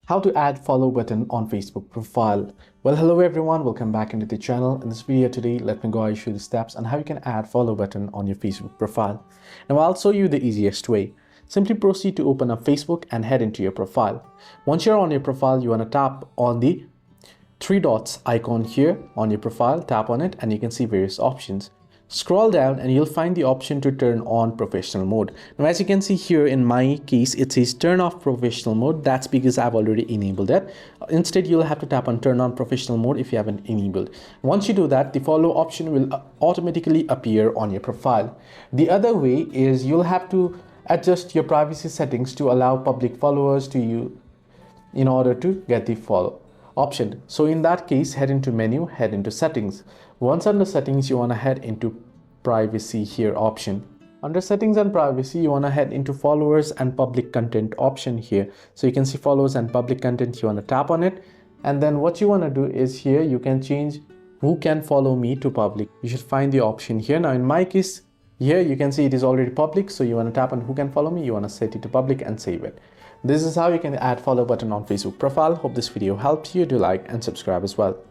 How to add follow button on Facebook profile. Well, hello everyone, welcome back into the channel. In this video today, let me go through the steps on how you can add follow button on your Facebook profile. Now I'll show you the easiest way. Simply proceed to open up Facebook and head into your profile. Once you're on your profile, you want to tap on the three dots icon here on your profile, tap on it and you can see various options. Scroll down and you'll find the option to turn on professional mode. Now as you can see here in my case, it says turn off professional mode. That's because I've already enabled it. Instead, you'll have to tap on turn on professional mode if you haven't enabled. Once you do that, the follow option will automatically appear on your profile. The other way is you'll have to adjust your privacy settings to allow public followers to you in order to get the follow option. So in that case, head into menu, head into settings. Once under settings, you want to head into privacy here option. Under settings and privacy, you want to head into followers and public content option here. So you can see followers and public content. You want to tap on it, and then what you want to do is here you can change who can follow me to public. You should find the option here. Now in my case, here you can see it is already public, so you want to tap on who can follow me. You want to set it to public and save it. This is how you can add follow button on Facebook profile. Hope this video helped you. Do like and subscribe as well.